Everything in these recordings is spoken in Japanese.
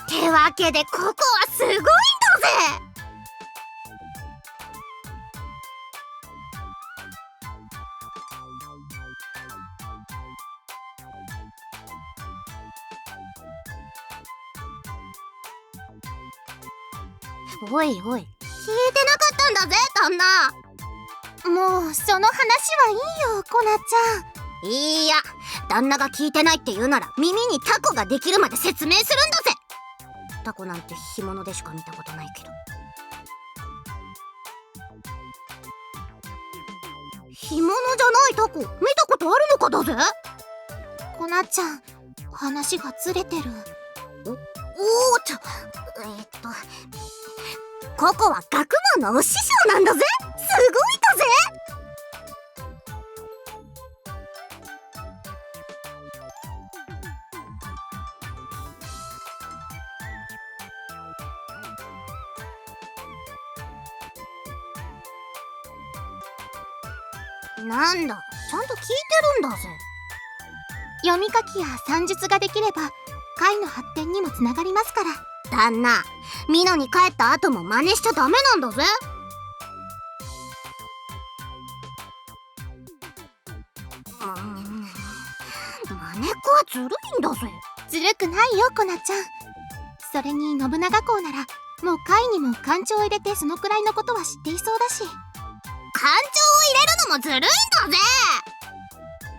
てわけでココはすごいんだぜ。おいおい、聞いてなかったんだぜ旦那。もうその話はいいよコナちゃん。いいや、旦那が聞いてないって言うなら耳にタコができるまで説明するんだぜ。タコなんて干物でしか見たことないけど。干物じゃないタコ見たことあるのかだぜ。コナちゃん、話がずれてる。おっと、ココは学問のお師匠なんだぜ。すごいだぜ。なんだ、ちゃんと聞いてるんだぜ。読み書きや算術ができれば会の発展にもつながりますから。旦那、ミノに帰った後も真似しちゃダメなんだぜ。真似っこはずるいんだぜ。ずるくないよコナちゃん。それに信長公ならもう会にも官庁を入れてそのくらいのことは知っていそうだし。官庁を入れるのもずるいんだぜ。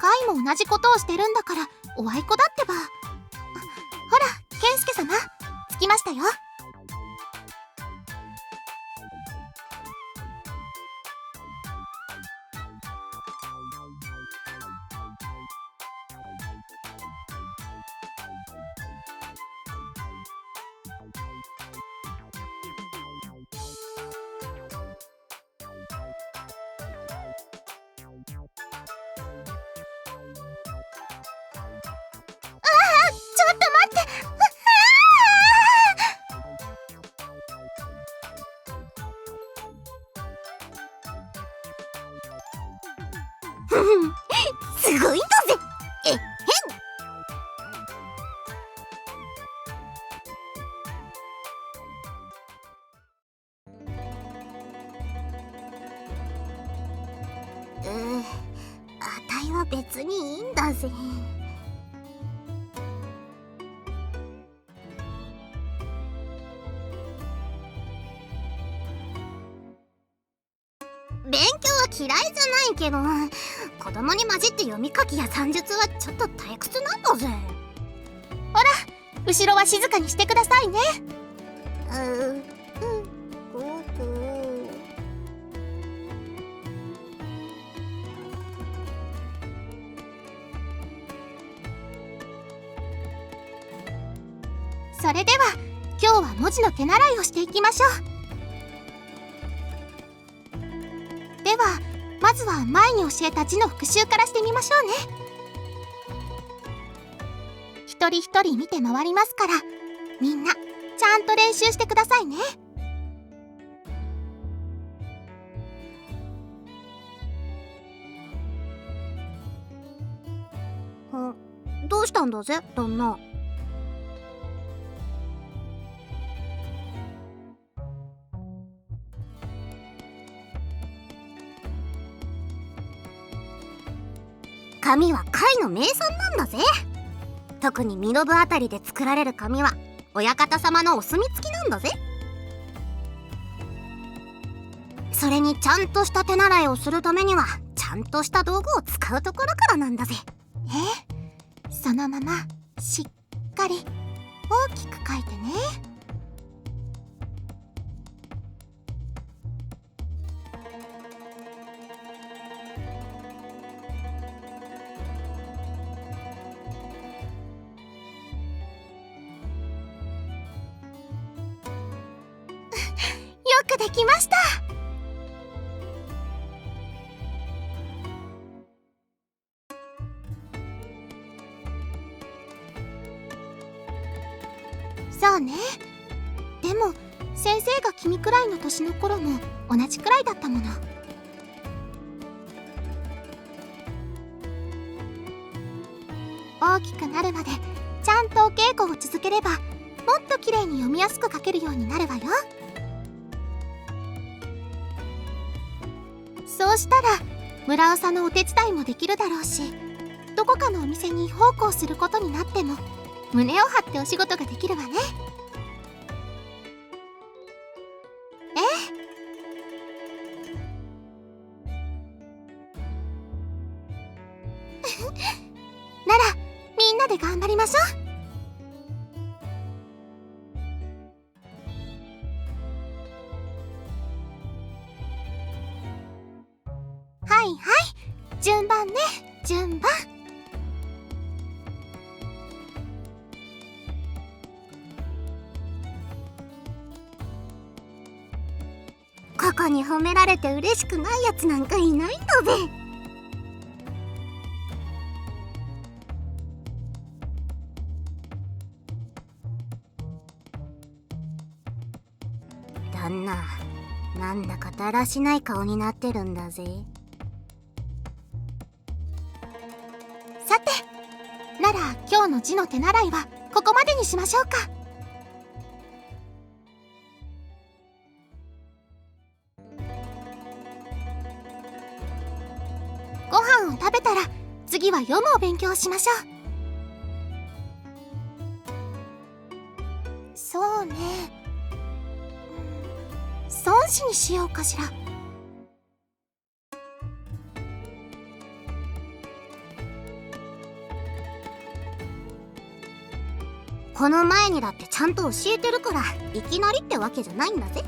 会も同じことをしてるんだからおあいこだってば。ほら健介様、着きましたよ。すごいんだぜ。えっへん。あたいは別にいいんだぜ。勉強は嫌いじゃないけど、子供に混じって読み書きや算術はちょっと退屈なんだぜ。ほら、後ろは静かにしてくださいね。それでは今日は文字の手習いをしていきましょう。ではまずは前に教えた字の復習からしてみましょうね。一人一人見て回りますから、みんなちゃんと練習してくださいね。どうしたんだぜ旦那。紙は貝の名産なんだぜ。特に身延あたりで作られる紙は親方様のお墨付きなんだぜ。それにちゃんとした手習いをするためにはちゃんとした道具を使うところからなんだぜ。そのまましっかり大きく書いてね。よくできました。そうね。でも先生が君くらいの年の頃も同じくらいだったもの。大きくなるまでちゃんとお稽古を続ければもっと綺麗に読みやすく書けるようになるわよ。そうしたら村長のお手伝いもできるだろうし、どこかのお店に奉公することになっても胸を張ってお仕事ができるわね。ならみんなで頑張りましょう。はいはい、順番ね、順番。ここに褒められて嬉しくないやつなんかいないんだぜ。旦那、なんだかだらしない顔になってるんだぜ。さて、なら今日の字の手習いはここまでにしましょうか。ご飯を食べたら次は読むを勉強しましょう。そうね、孫子にしようかしら。この前にだってちゃんと教えてるから、いきなりってわけじゃないんだぜ。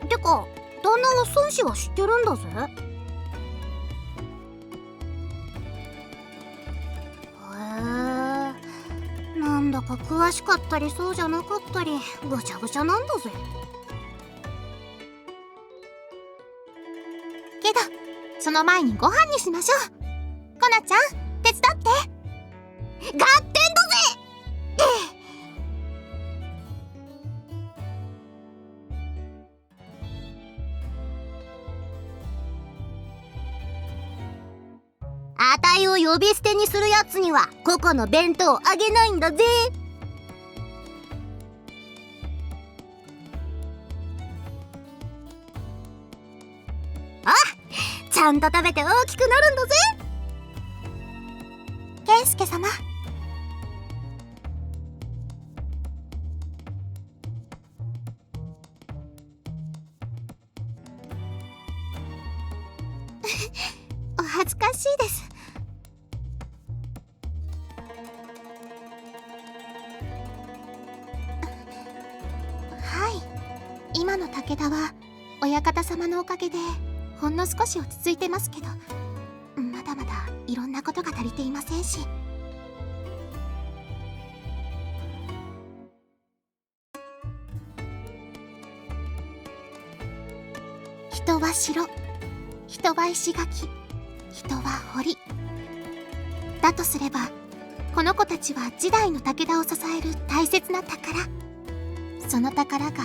てか、旦那は孫子は知ってるんだぜ。へえ、なんだか詳しかったりそうじゃなかったりぐちゃぐちゃなんだぜ。けどその前にご飯にしましょう。コナちゃん、手伝って。合点だぜ。あたいを呼び捨てにするやつにはココの弁当をあげないんだぜ。あ、ちゃんと食べて大きくなるんだぜ。健介様、お恥ずかしいです。はい、今の武田は親方様のおかげでほんの少し落ち着いてますけど、まだまだいろんなことが足りていませんし。人は城、人は石垣、人は堀。だとすれば、この子たちは時代の武田を支える大切な宝。その宝が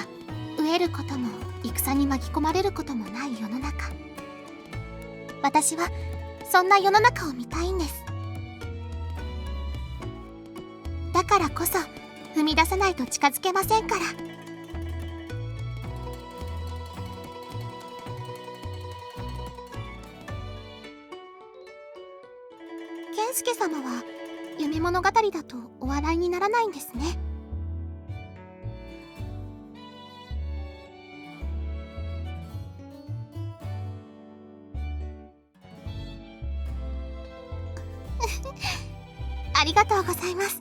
飢えることも戦に巻き込まれることもない世の中。私はそんな世の中を見たいんです。だからこそ踏み出さないと近づけませんから。健介様は夢物語だとお笑いにならないんですね。ありがとうございます。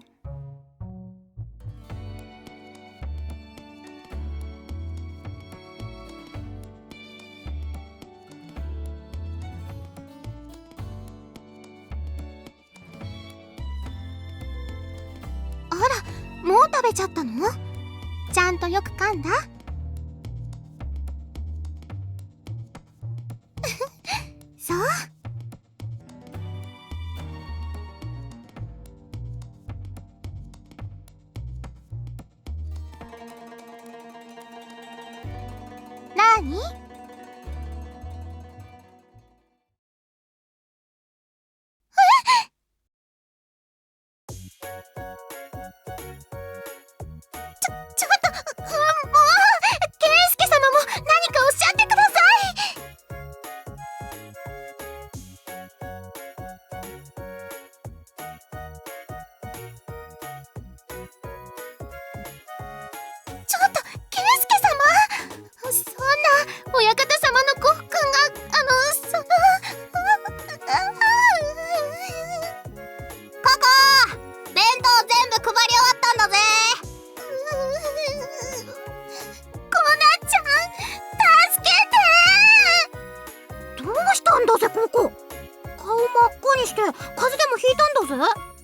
あら、もう食べちゃったの？ちゃんとよく噛んだ？そう。なーに？風邪でもひいたんだぜ。